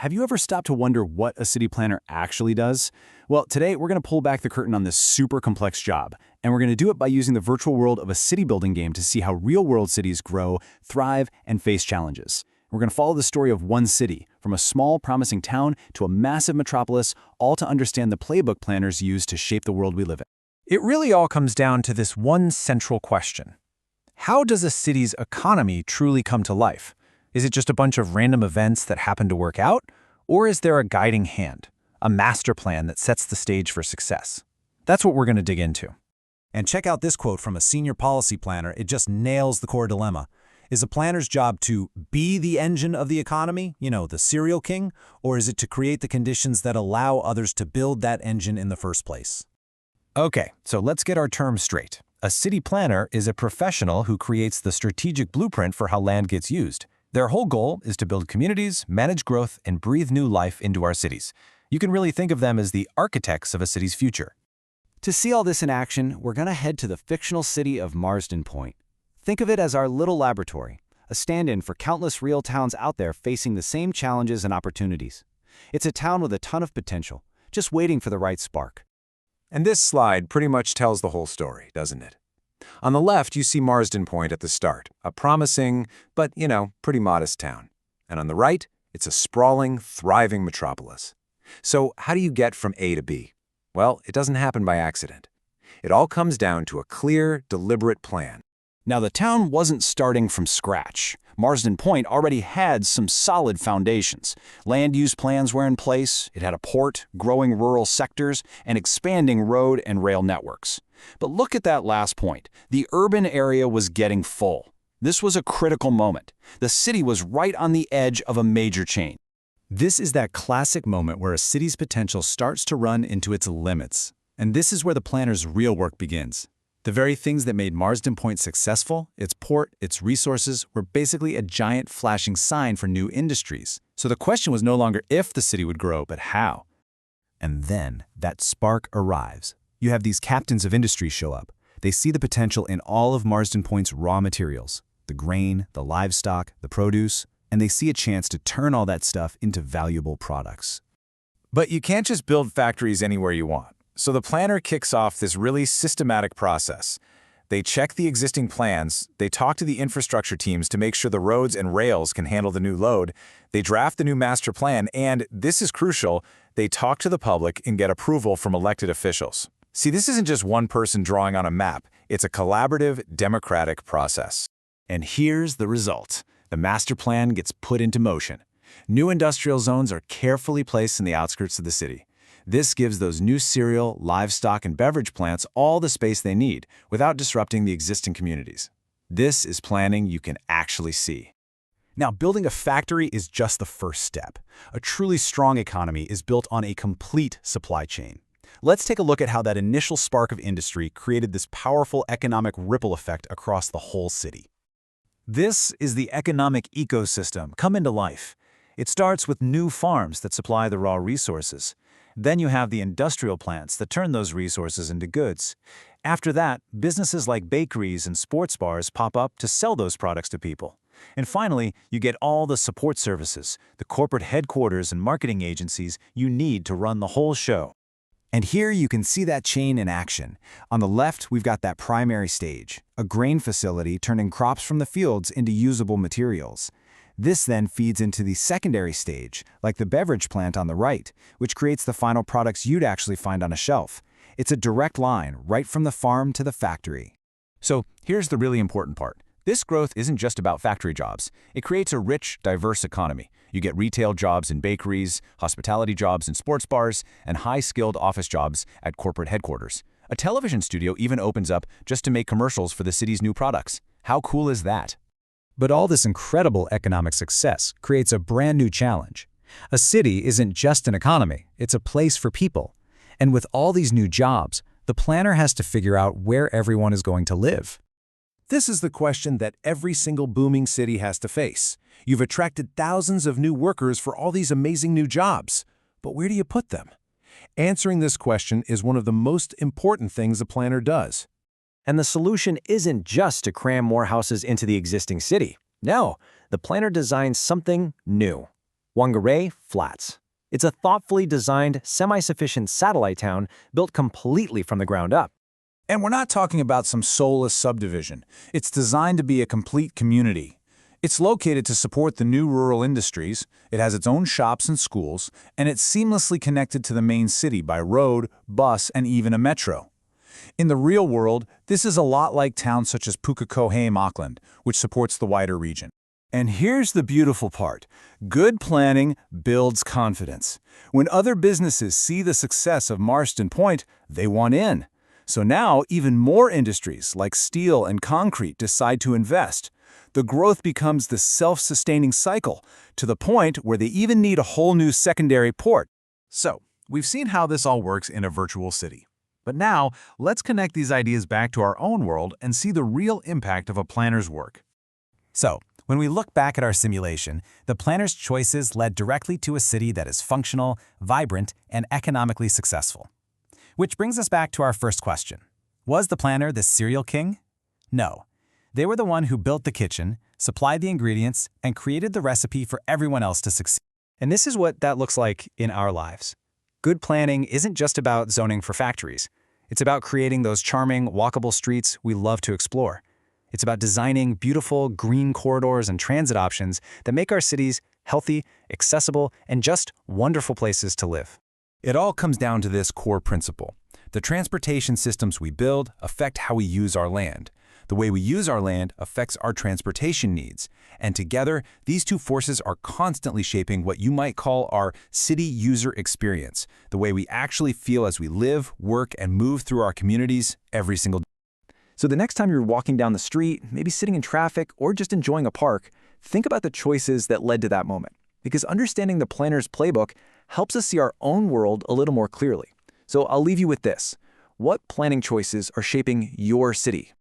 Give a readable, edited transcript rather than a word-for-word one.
Have you ever stopped to wonder what a city planner actually does? Well, today we're going to pull back the curtain on this super complex job, and we're going to do it by using the virtual world of a city building game to see how real-world cities grow, thrive, and face challenges. We're going to follow the story of one city, from a small, promising town to a massive metropolis, all to understand the playbook planners use to shape the world we live in. It really all comes down to this one central question. How does a city's economy truly come to life? Is it just a bunch of random events that happen to work out? Or is there a guiding hand, a master plan that sets the stage for success? That's what we're going to dig into. And check out this quote from a senior policy planner. It just nails the core dilemma. Is a planner's job to be the engine of the economy, the serial king, or is it to create the conditions that allow others to build that engine in the first place? Okay, so let's get our terms straight. A city planner is a professional who creates the strategic blueprint for how land gets used. Their whole goal is to build communities, manage growth, and breathe new life into our cities. You can really think of them as the architects of a city's future. To see all this in action, we're going to head to the fictional city of Marsden Point. Think of it as our little laboratory, a stand-in for countless real towns out there facing the same challenges and opportunities. It's a town with a ton of potential, just waiting for the right spark. And this slide pretty much tells the whole story, doesn't it? On the left, you see Marsden Point at the start, a promising, but, pretty modest town. And on the right, it's a sprawling, thriving metropolis. So how do you get from A to B? Well, it doesn't happen by accident. It all comes down to a clear, deliberate plan. Now, the town wasn't starting from scratch. Marsden Point already had some solid foundations. Land use plans were in place, it had a port, growing rural sectors, and expanding road and rail networks. But look at that last point. The urban area was getting full. This was a critical moment. The city was right on the edge of a major change. This is that classic moment where a city's potential starts to run into its limits. And this is where the planner's real work begins. The very things that made Marsden Point successful, its port, its resources, were basically a giant flashing sign for new industries. So the question was no longer if the city would grow, but how. And then that spark arrives. You have these captains of industry show up. They see the potential in all of Marsden Point's raw materials, the grain, the livestock, the produce, and they see a chance to turn all that stuff into valuable products. But you can't just build factories anywhere you want. So the planner kicks off this really systematic process. They check the existing plans, they talk to the infrastructure teams to make sure the roads and rails can handle the new load, they draft the new master plan, and, this is crucial, they talk to the public and get approval from elected officials. See, this isn't just one person drawing on a map, it's a collaborative, democratic process. And here's the result. The master plan gets put into motion. New industrial zones are carefully placed in the outskirts of the city. This gives those new cereal, livestock, and beverage plants all the space they need without disrupting the existing communities. This is planning you can actually see. Now, building a factory is just the first step. A truly strong economy is built on a complete supply chain. Let's take a look at how that initial spark of industry created this powerful economic ripple effect across the whole city. This is the economic ecosystem come into life. It starts with new farms that supply the raw resources. Then you have the industrial plants that turn those resources into goods. After that, businesses like bakeries and sports bars pop up to sell those products to people. And finally, you get all the support services, the corporate headquarters and marketing agencies you need to run the whole show. And here you can see that chain in action. On the left, we've got that primary stage, a grain facility turning crops from the fields into usable materials. This then feeds into the secondary stage, like the beverage plant on the right, which creates the final products you'd actually find on a shelf. It's a direct line, right from the farm to the factory. So here's the really important part. This growth isn't just about factory jobs. It creates a rich, diverse economy. You get retail jobs in bakeries, hospitality jobs in sports bars, and high-skilled office jobs at corporate headquarters. A television studio even opens up just to make commercials for the city's new products. How cool is that? But all this incredible economic success creates a brand new challenge. A city isn't just an economy, it's a place for people. And with all these new jobs, the planner has to figure out where everyone is going to live. This is the question that every single booming city has to face. You've attracted thousands of new workers for all these amazing new jobs, but where do you put them? Answering this question is one of the most important things a planner does. And the solution isn't just to cram more houses into the existing city. No, the planner designs something new. Whangarei Flats. It's a thoughtfully designed, semi-sufficient satellite town built completely from the ground up. And we're not talking about some soulless subdivision. It's designed to be a complete community. It's located to support the new rural industries, it has its own shops and schools, and it's seamlessly connected to the main city by road, bus, and even a metro. In the real world, this is a lot like towns such as Pukekohe, Auckland, which supports the wider region. And here's the beautiful part. Good planning builds confidence. When other businesses see the success of Marsden Point, they want in. So now even more industries like steel and concrete decide to invest. The growth becomes the self-sustaining cycle, to the point where they even need a whole new secondary port. So, we've seen how this all works in a virtual city. But now, let's connect these ideas back to our own world and see the real impact of a planner's work. So, when we look back at our simulation, the planner's choices led directly to a city that is functional, vibrant, and economically successful. Which brings us back to our first question. Was the planner the serial king? No. They were the one who built the kitchen, supplied the ingredients, and created the recipe for everyone else to succeed. And this is what that looks like in our lives. Good planning isn't just about zoning for factories. It's about creating those charming, walkable streets we love to explore. It's about designing beautiful green corridors and transit options that make our cities healthy, accessible, and just wonderful places to live. It all comes down to this core principle. The transportation systems we build affect how we use our land. The way we use our land affects our transportation needs. And together, these two forces are constantly shaping what you might call our city user experience, the way we actually feel as we live, work, and move through our communities every single day. So the next time you're walking down the street, maybe sitting in traffic, or just enjoying a park, think about the choices that led to that moment. Because understanding the planner's playbook helps us see our own world a little more clearly. So I'll leave you with this. What planning choices are shaping your city?